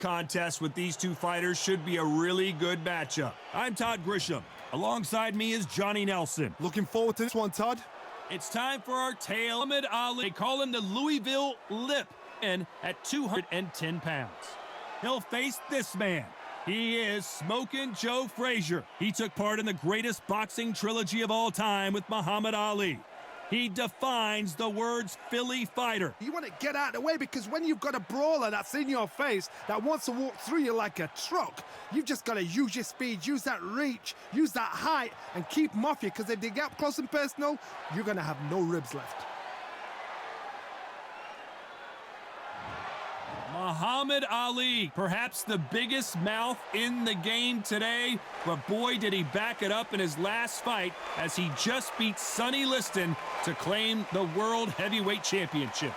Contest with these two fighters should be a really good matchup. I'm Todd Grisham. Alongside me is Johnny Nelson. Looking forward to this one, Todd. It's time for our tale. Muhammad Ali, they call him the Louisville Lip, and at 210 pounds. He'll face this man. He is Smokin' Joe Frazier. He took part in the greatest boxing trilogy of all time with Muhammad Ali. He defines the words Philly fighter. You want to get out of the way, because when you've got a brawler that's in your face that wants to walk through you like a truck, you've just got to use your speed, use that reach, use that height, and keep them off you, because if they get up close and personal, you're going to have no ribs left. Muhammad Ali, perhaps the biggest mouth in the game today, but boy did he back it up in his last fight as he just beat Sonny Liston to claim the World Heavyweight Championship.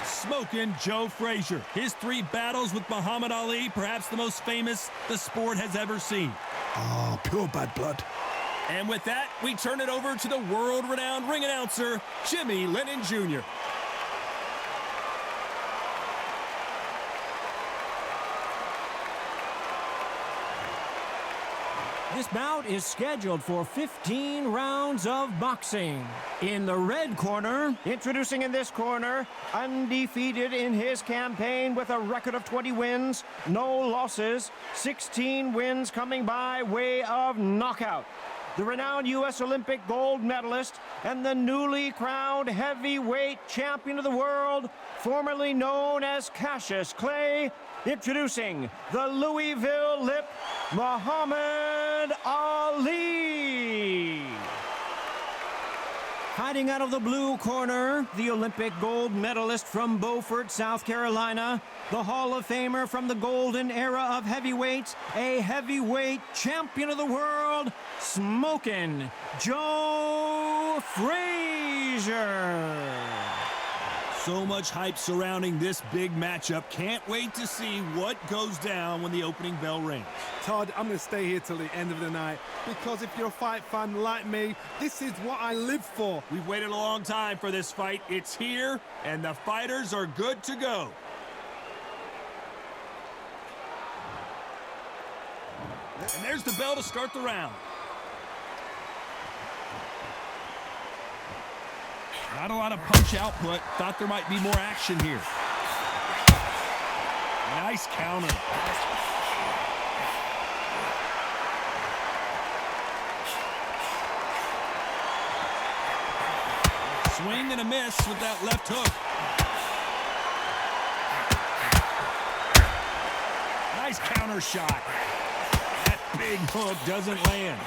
Smokin' Joe Frazier. His 3 battles with Muhammad Ali, perhaps the most famous the sport has ever seen. Oh, pure bad blood. And with that, we turn it over to the world-renowned ring announcer, Jimmy Lennon Jr. This bout is scheduled for 15 rounds of boxing. In the red corner, introducing in this corner, undefeated in his campaign with a record of 20 wins, no losses, 16 wins coming by way of knockout. The renowned U.S. Olympic gold medalist and the newly crowned heavyweight champion of the world, formerly known as Cassius Clay, introducing the Louisville Lip, Muhammad Ali. Fighting out of the blue corner, the Olympic gold medalist from Beaufort, South Carolina, the Hall of Famer from the golden era of heavyweights, a heavyweight champion of the world, Smokin' Joe Frazier. So much hype surrounding this big matchup. Can't wait to see what goes down when the opening bell rings. Todd, I'm going to stay here till the end of the night, because if you're a fight fan like me, this is what I live for. We've waited a long time for this fight. It's here, and the fighters are good to go. And there's the bell to start the round. Not a lot of punch output. Thought there might be more action here. Nice counter. Swing and a miss with that left hook. Nice counter shot. That big hook doesn't land.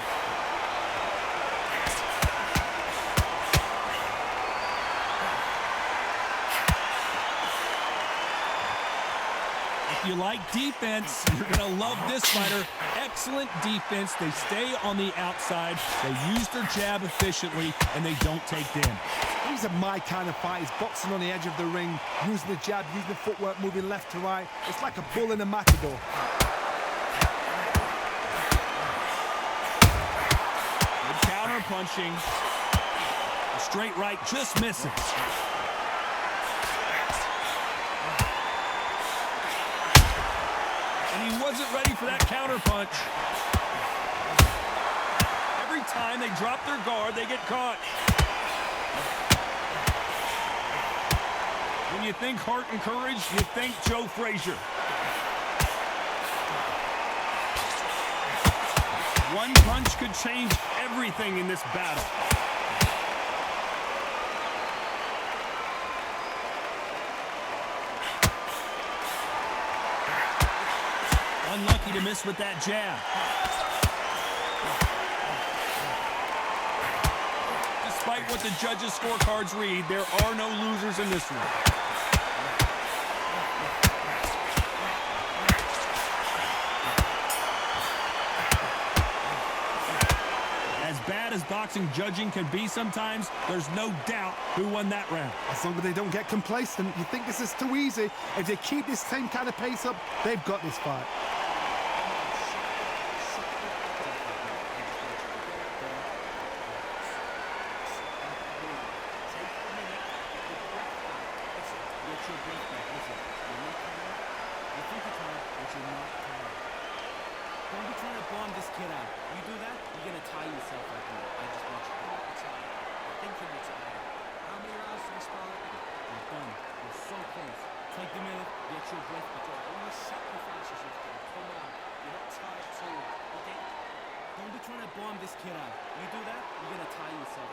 If you like defense, you're going to love this fighter. Excellent defense. They stay on the outside. They use their jab efficiently, and they don't take damage. These are my kind of fighters, boxing on the edge of the ring, using the jab, using the footwork, moving left to right. It's like a bull in a matador. Good counter punching. A straight right just misses. And he wasn't ready for that counter punch. Every time they drop their guard, they get caught. When you think heart and courage, you think Joe Frazier. One punch could change everything in this battle. Unlucky to miss with that jab. Despite what the judges' scorecards read, there are no losers in this one. As bad as boxing judging can be sometimes, there's no doubt who won that round. As long as they don't get complacent, you think this is too easy. If they keep this same kind of pace up, they've got this fight. your breath back. Listen, you're not tired. You think you're tired, but you're not tired. Don't be trying to bomb this kid out. You do that, you're gonna tire yourself out here. I just want you to be tired. I think you're tired. How many rounds do we start? You're done. You're so close. Take the minute, get your breath back. All the sacrifices you've done. Come on. You're not tired too. Okay? Don't be trying to bomb this kid out. You do that, you're gonna tire yourself.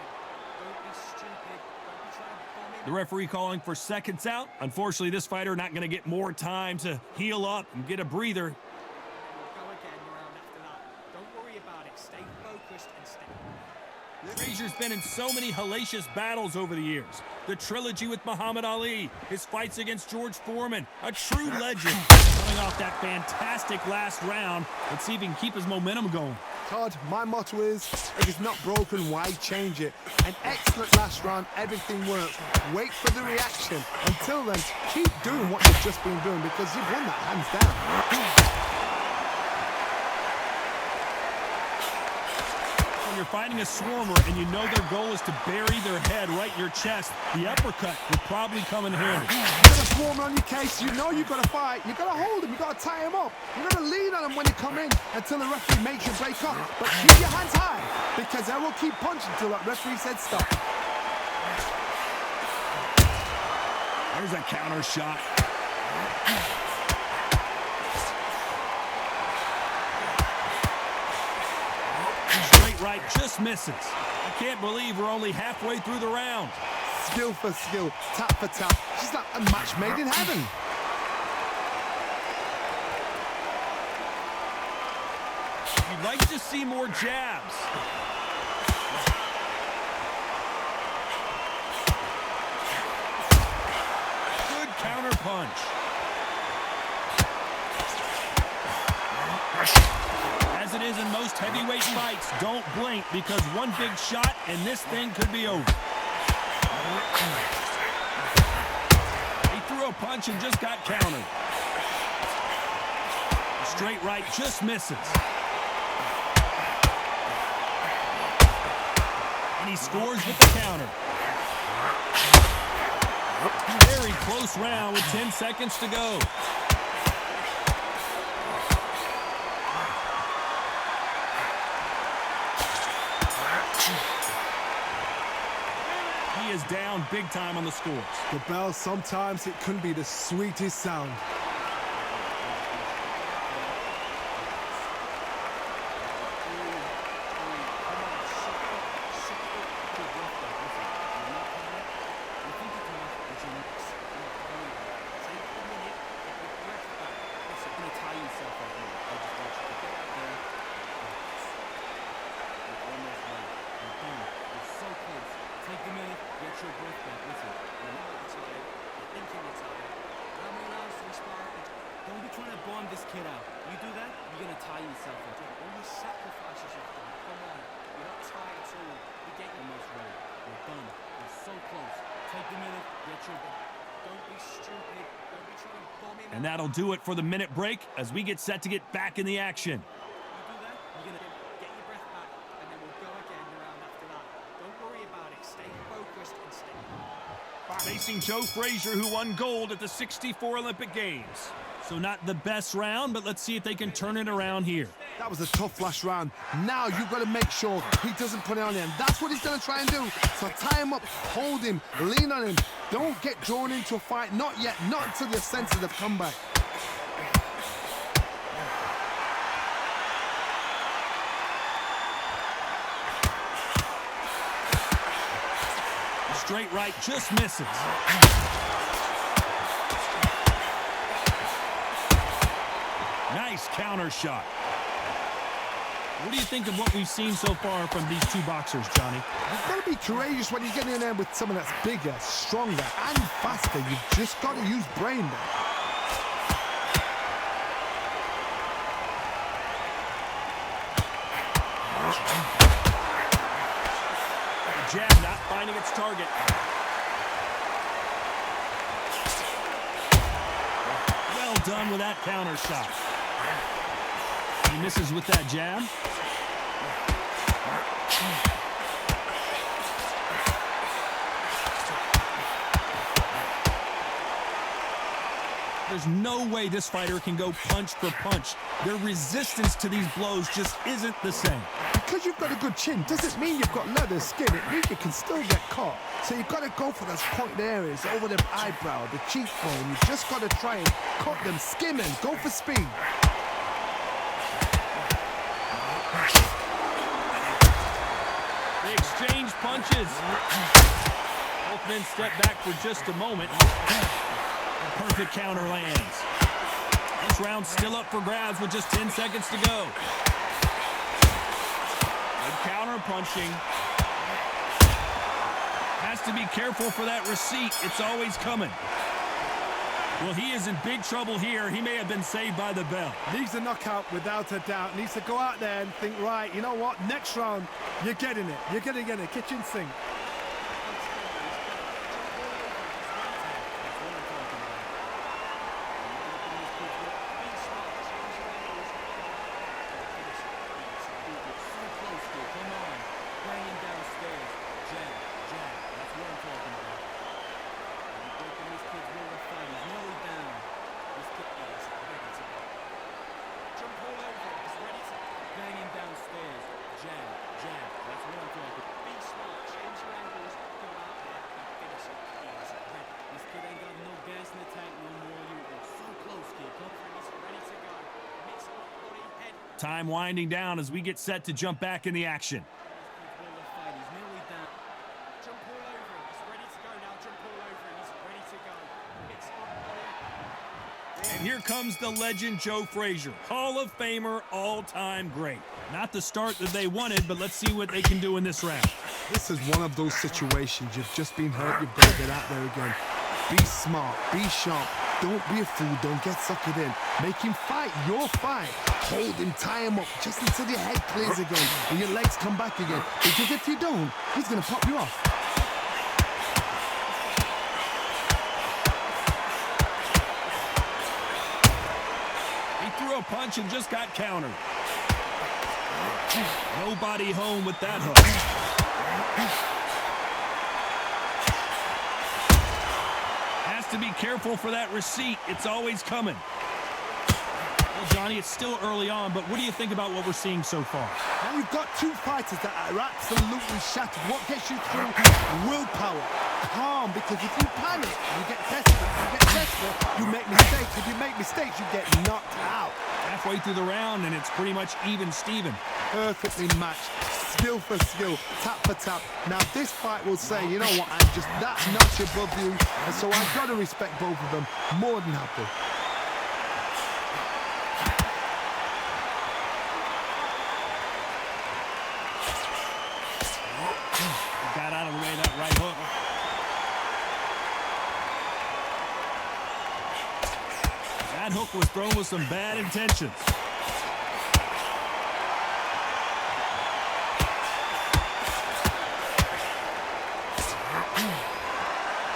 Don't be stupid. Don't be trying to bomb him. The referee calling for seconds out. Unfortunately, this fighter not going to get more time to heal up and get a breather. We'll go again round after that. Don't worry about it. Stay focused and stay. Frazier's been in so many hellacious battles over the years. The trilogy with Muhammad Ali, his fights against George Foreman, a true legend. Coming off that fantastic last round, let's see if he can keep his momentum going. Todd, my motto is, if it's not broken, why change it? An excellent last round, everything works. Wait for the reaction. Until then, keep doing what you've just been doing because you've won that hands down. When you're fighting a swarmer and you know their goal is to bury their head right in your chest, the uppercut will probably come in handy. You've got a swarmer on your case, you know you've got to fight, you've got to hold him, you've got to tie him up. You've got to lean on him when you come in until the referee makes you break up. But keep your hands high because I will keep punching until that referee said stop. There's a counter shot. Right, just misses. I can't believe we're only halfway through the round. Skill for skill, tap for tap. She's like a match made in heaven. You'd like to see more jabs. Good counter punch. As it is in most heavyweight fights, don't blink because one big shot and this thing could be over. He threw a punch and just got countered. A straight right just misses. And he scores with the counter. Very close round with 10 seconds to go. He is down big time on the scores. The bell, sometimes it can be the sweetest sound. This kid out. You do that, you're gonna tire yourself out. All the sacrifices you've done. Come on. You're not tired too. You're getting almost ready. You're done. You're so close. Take the minute, get your Don't be stupid. Don't be trying to bomb him. And that'll do it for the minute break as we get set to get back in the action. You do that, you're gonna get your breath back, and then we'll go again around after that. Don't worry about it. Stay focused and stay. Facing Joe Frazier, who won gold at the '64 Olympic Games. So not the best round, but let's see if they can turn it around here. That was a tough last round. Now you've got to make sure he doesn't put it on him. That's what he's going to try and do. So tie him up, hold him, lean on him. Don't get drawn into a fight. Not yet. Not until your senses have come back. Straight right just misses. Nice counter shot. What do you think of what we've seen so far from these two boxers, Johnny? You've got to be courageous when you're getting in there with someone that's bigger, stronger, and faster. You've just got to use brain there. The jab not finding its target. Well done with that counter shot. He misses with that jab. There's no way this fighter can go punch for punch. Their resistance to these blows just isn't the same. Because you've got a good chin doesn't mean you've got leather skin. It means you can still get caught. So you've got to go for those pointed areas over the eyebrow, the cheekbone. You've just got to try and cut them, skim them, go for speed. They exchange punches. Both men step back for just a moment. Perfect counter lands. This round's still up for grabs with just 10 seconds to go. Good counter punching. Has to be careful for that receipt. It's always coming. Well, he is in big trouble here. He may have been saved by the bell. Needs a knockout without a doubt. Needs to go out there and think, right, you know what? Next round, you're getting it. You're going to get a kitchen sink. Time winding down as we get set to jump back in the action. And here comes the legend Joe Frazier, Hall of Famer, all-time great. Not the start that they wanted, but let's see what they can do in this round. This is one of those situations. You've just been hurt. You've got to get out there again. Be smart. Be sharp. Don't be a fool. Don't get suckered in. Make him fight your fight. Hold him, tie him up just until your head clears again and your legs come back again. Because if you don't, he's going to pop you off. He threw a punch and just got countered. Nobody home with that hook. Has to be careful for that receipt. It's always coming. Well, Johnny, it's still early on, but what do you think about what we're seeing so far? Now you've got two fighters that are absolutely shattered. What gets you through? Willpower. Calm, because if you panic, you get desperate. You get desperate, you make mistakes. If you make mistakes, you get knocked out. Halfway through the round, and it's pretty much even Steven. Perfectly matched. Skill for skill, tap for tap. Now this fight will say, you know what, I'm just that notch above you, and so I've got to respect both of them. More than happy. Got out of the way of that right hook. That hook was thrown with some bad intentions.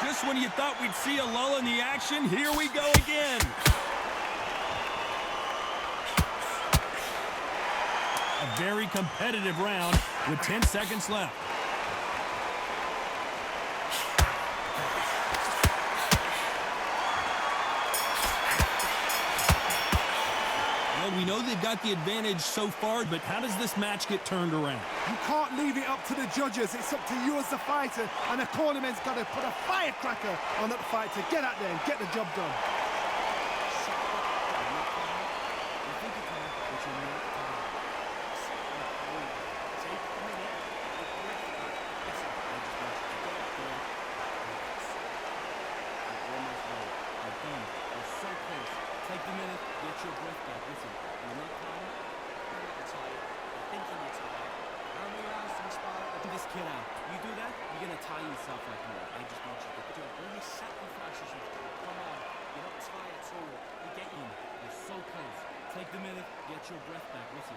Just when you thought we'd see a lull in the action, here we go again. A very competitive round with 10 seconds left. We know they've got the advantage so far, but how does this match get turned around? You can't leave it up to the judges. It's up to you as the fighter, and the cornerman's got to put a firecracker on that fight to get out there and get the job done. Take the minute, get your breath back. Listen, you're not tired. You're tired. I think you're tired. How many rounds do you spar? This kid out. You do that, you're gonna tie yourself like me. I just want you to do it. All these sacrifices you do. Come on. You're not tired at all. You get in. You're so close. Take the minute, get your breath back. Listen.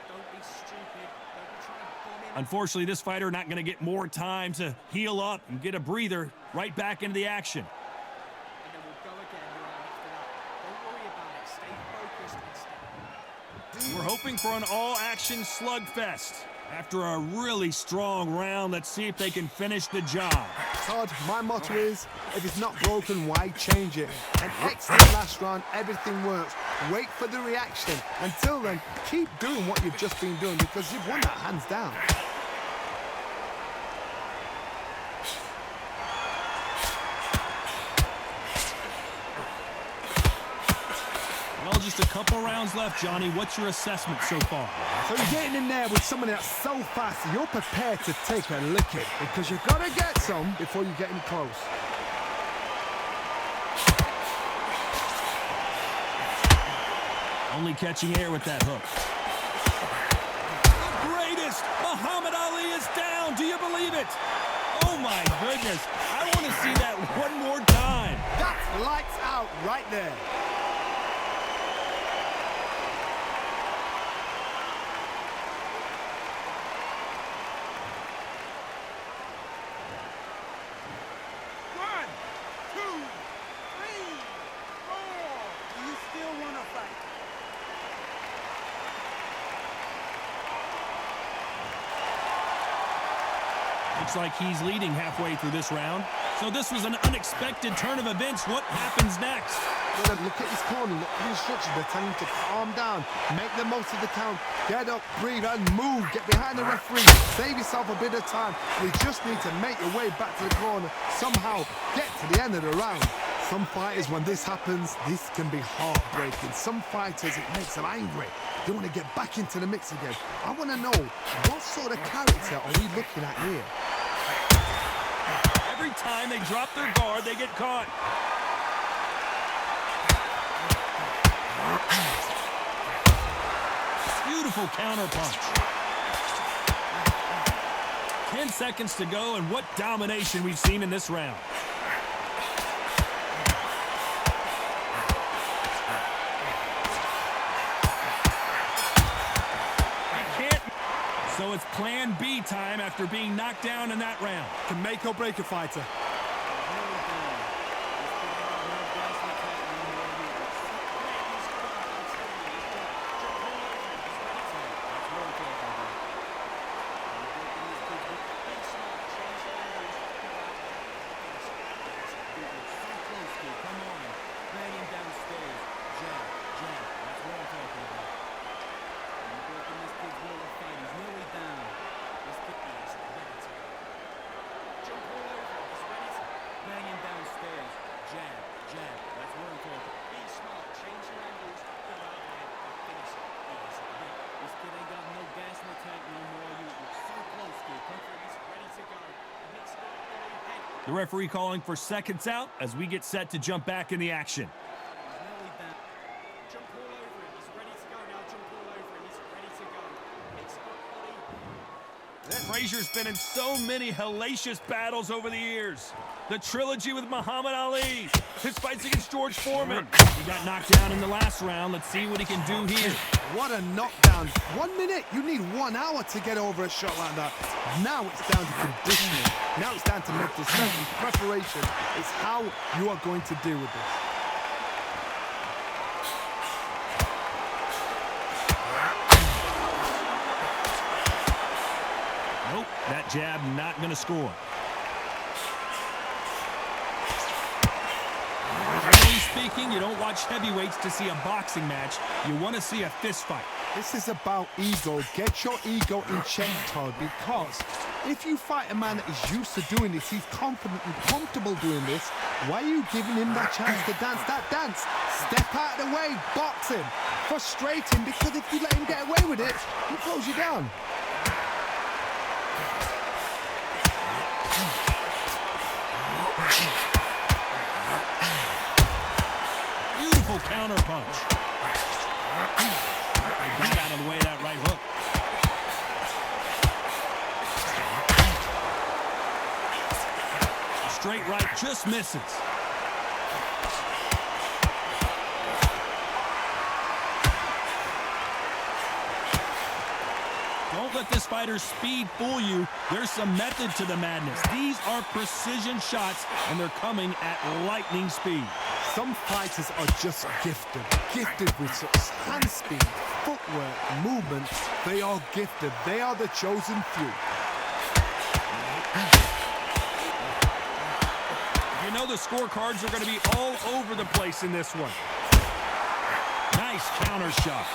Don't be stupid. Don't be trying to bomb in. Unfortunately, this fighter not going to get more time to heal up and get a breather. Right back into the action. We're hoping for an all-action slugfest. After a really strong round, let's see if they can finish the job. Todd, my motto is, if it's not broken, why change it? An excellent last round, everything works. Wait for the reaction. Until then, keep doing what you've just been doing because you've won that hands down. Well, just a couple rounds left, Johnny. What's your assessment so far? So you're getting in there with somebody that's so fast, you're prepared to take a licking because you've got to get some before you get in close. Only catching air with that hook. The greatest! Muhammad Ali is down! Do you believe it? Oh my goodness! I want to see that one more time! That's lights out right there. Looks like he's leading halfway through this round. So this was an unexpected turn of events. What happens next? Well, look at his corner, look at the instructions. They're telling him to calm down, make the most of the count, get up, breathe, and move. Get behind the referee, save yourself a bit of time. You just need to make your way back to the corner, somehow get to the end of the round. Some fighters, when this happens, this can be heartbreaking. Some fighters, it makes them angry. They want to get back into the mix again. I want to know, what sort of character are we looking at here? Every time they drop their guard, they get caught. Beautiful counter punch. 10 seconds to go, and what domination we've seen in this round. So it's plan B time after being knocked down in that round. Can make or break a fighter. The referee calling for seconds out as we get set to jump back in the action. Frazier's been in so many hellacious battles over the years. The trilogy with Muhammad Ali, his fights against George Foreman. He got knocked down in the last round. Let's see what he can do here. What a knockdown. 1 minute, you need 1 hour to get over a shot like that. Now it's down to conditioning. Now it's down to mental strength and preparation. It's how you are going to deal with this. Nope, that jab not going to score. Generally speaking, you don't watch heavyweights to see a boxing match. You want to see a fist fight. This is about ego. Get your ego in check, Todd, because if you fight a man that is used to doing this, he's confident and comfortable doing this, why are you giving him that chance to dance that dance? Step out of the way, box him. Frustrate him, because if you let him get away with it, he'll close you down. Beautiful counter punch. Got out of the way of that right hook. Straight right just misses. Don't let this fighter's speed fool you. There's some method to the madness. These are precision shots, and they're coming at lightning speed. Some fighters are just gifted with such hand speed, footwork, movement. They are gifted. They are the chosen few. know the scorecards are going to be all over the place in this one. Nice counter shot.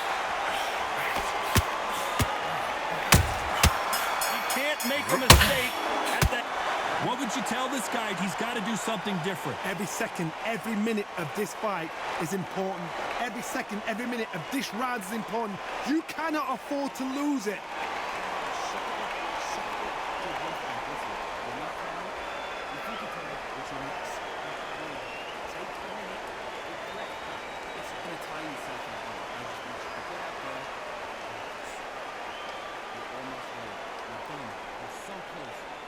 You can't make a mistake at that. What would you tell this guy? He's got to do something different. Every second, every minute of this fight is important. Every second, every minute of this round is important. You cannot afford to lose it.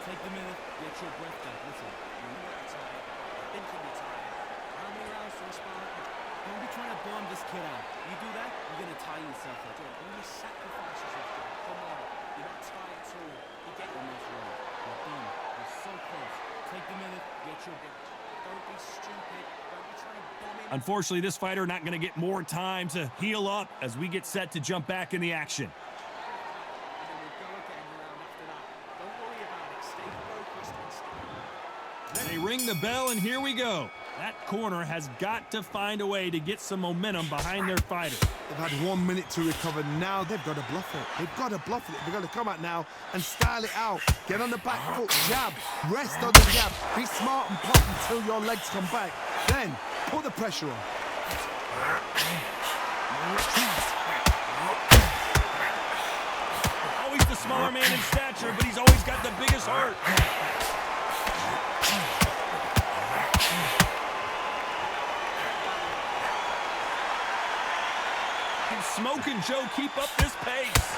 Take the minute, get your breath back. Listen, you're not tired. I think you're tired. How many rounds to respond? Don't be trying to bomb this kid out. You do that, you're gonna tire yourself out. Only sacrifice yourself. Come on, you're not tired too. You get almost right. You're done. You're so close. Take the minute, get your breath. Don't be stupid. Don't be trying to bomb him. Unfortunately, this fighter not going to get more time to heal up as we get set to jump back in the action. They ring the bell, and here we go. That corner has got to find a way to get some momentum behind their fighter. They've had 1 minute to recover. Now they've got to bluff it. They've got to bluff it. They've got to come out now and style it out. Get on the back foot, jab. Rest on the jab. Be smart and pop until your legs come back. Then put the pressure on. Always the smaller man in stature, but he's always got the biggest heart. Can Smokin' Joe keep up this pace?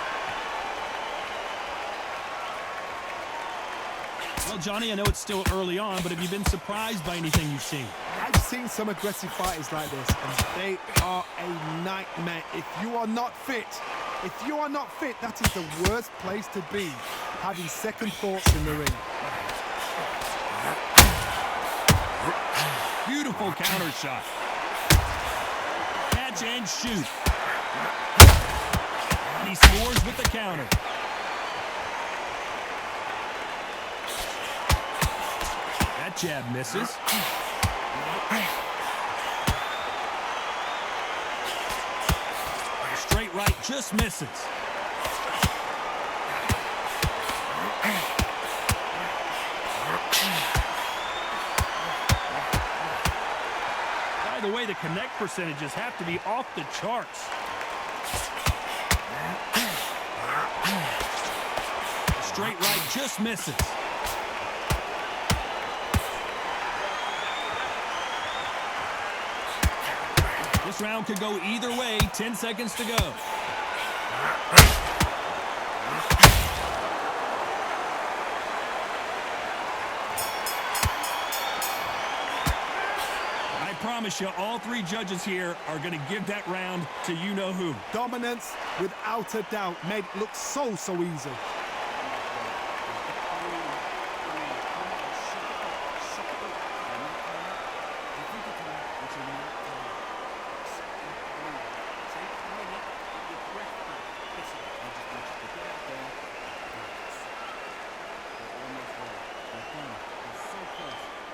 Well, Johnny, I know it's still early on, but have you been surprised by anything you've seen? I've seen some aggressive fighters like this, and they are a nightmare. If you are not fit, that is the worst place to be, having second thoughts in the ring. Beautiful counter shot. Catch and shoot. And he scores with the counter. That jab misses. Straight right just misses. By the way, the connect percentages have to be off the charts. Straight right just misses. This round could go either way. 10 seconds to go. I promise you, all three judges here are going to give that round to you-know-who. Dominance, without a doubt, made it look so easy.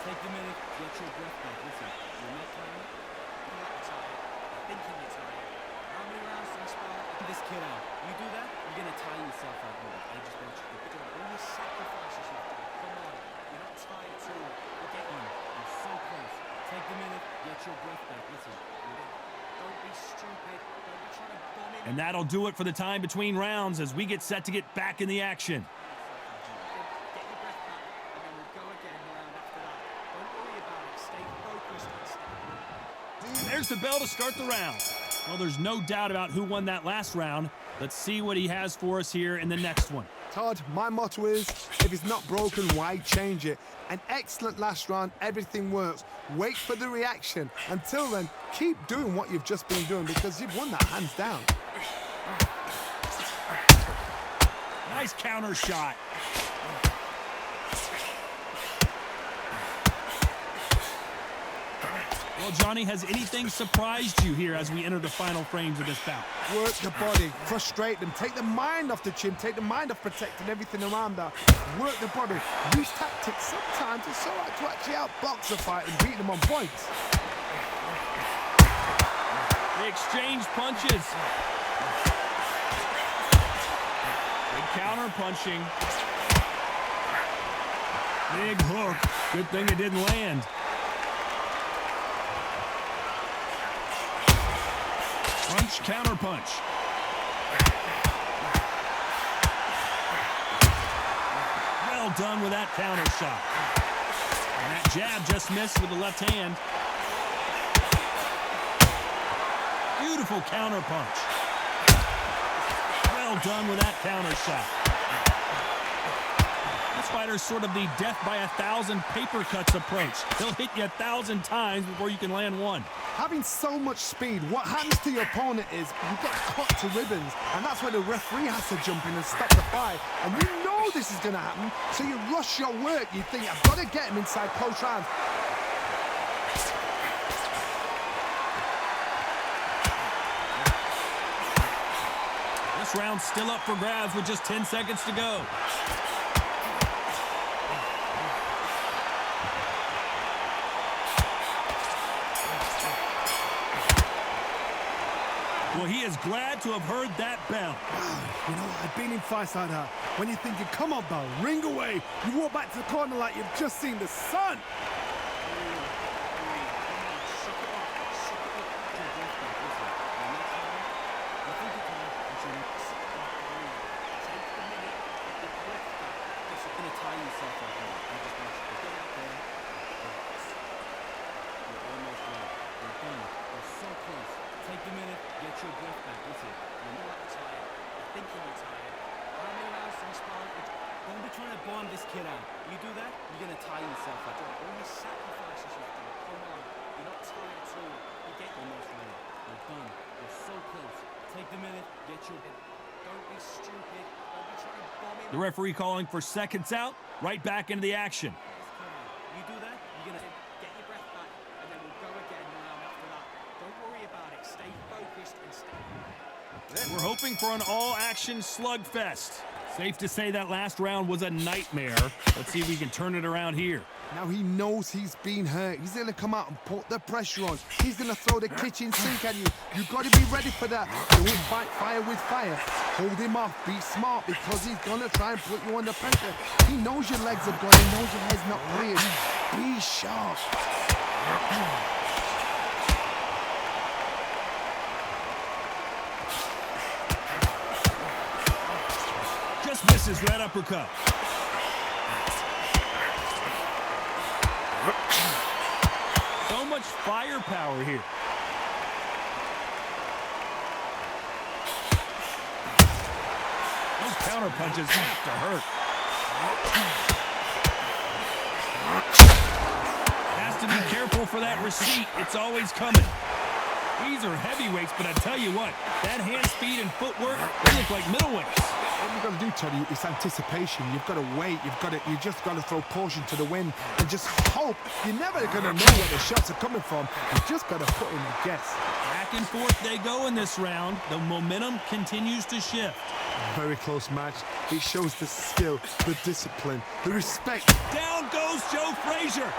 Take the minute, get your breath back. Listen, you're not tired. You're not tired. I think you're tired. How many rounds to respond? This kid out. You do that, you're gonna tire yourself out more. I just want you to pick it up. Only sacrifice yourself. Come on. You're not tired too. Get on. You're so close. Take the minute, get your breath back. Listen, don't be stupid. Don't be trying to bomb in. And that'll do it for the time between rounds as we get set to get back in the action. There's the bell to start the round. Well, there's no doubt about who won that last round. Let's see what he has for us here in the next one. Todd, my motto is, if it's not broken, why change it? An excellent last round, everything works. Wait for the reaction. Until then, keep doing what you've just been doing because you've won that hands down. Nice counter shot. Well, Well, Johnny, has anything surprised you here as we enter the final frames of this bout? Work the body, frustrate them, take the mind off the chin, take the mind off protecting everything around her. Work the body, use tactics. Sometimes it's all right to actually outbox a fight and beat them on points. They exchange punches. Big counter punching. Big hook. Good thing it didn't land. Punch, counter punch. Well done with that counter shot. And that jab just missed with the left hand. Beautiful counter punch. Well done with that counter shot. This fighter's sort of the death by 1,000 paper cuts approach. He'll hit you 1,000 times before you can land one. Having so much speed, what happens to your opponent is you get cut to ribbons, and that's where the referee has to jump in and stop the fight. And you know this is going to happen, so you rush your work. You think, I've got to get him inside close rounds. This round's still up for grabs with just 10 seconds to go. Well, he is glad to have heard that bell. You know, I've been in fights like that. When you're thinking, come on, bell, ring away. You walk back to the corner like you've just seen the sun. Take a minute, get your breath back. Listen, you're not tired. I think you're tired. How many rounds in sparring? Don't be trying to bomb this kid out. You do that, you're going to tire yourself out. All the sacrifices you've done. Come on. You're not tired at all. You get almost ready. You're done. You're so close. Take the minute, get your... Don't be stupid. Don't be trying to bomb him. The referee calling for seconds out, right back into the action. You do that, you're going to... Get your breath back, and then we'll go again round after that. Don't worry about it. Stay focused and stay... We're hoping for an all-action slugfest. Safe to say that last round was a nightmare. Let's see if we can turn it around here. Now he knows he's been hurt. He's going to come out and put the pressure on. He's going to throw the kitchen sink at you. You've got to be ready for that. Don't fight fire with fire. Hold him off. Be smart because he's going to try and put you under pressure. He knows your legs are gone. He knows your head's not clear. Be sharp. Just misses that uppercut. So much firepower here. Those counter punches have to hurt. Has to be careful for that receipt. It's always coming. These are heavyweights, but I tell you what, that hand speed and footwork, they look like middleweights. What you've got to do, Tony, is anticipation. You've got to wait. You just got to throw caution to the wind and just hope. You're never going to know where the shots are coming from. You just got to put in a guess. Back and forth they go in this round. The momentum continues to shift. Very close match. It shows the skill, the discipline, the respect. Down goes Joe Frazier.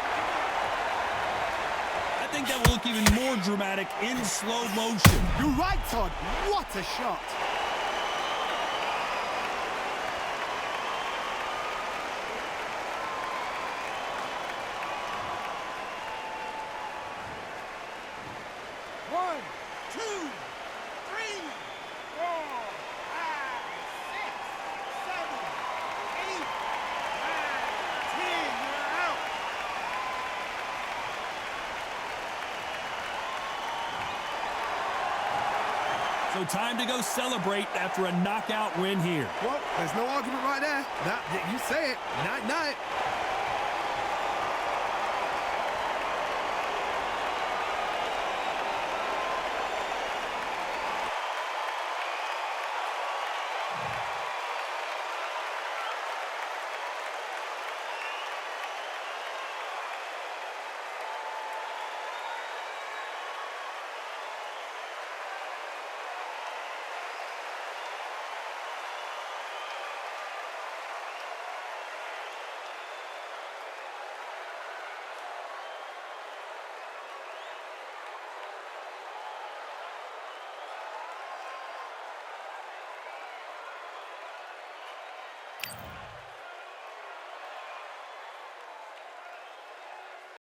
I think that will look even more dramatic in slow motion. You're right, Todd. What a shot. So time to go celebrate after a knockout win here. Well, there's no argument right there. You say it. Night, night.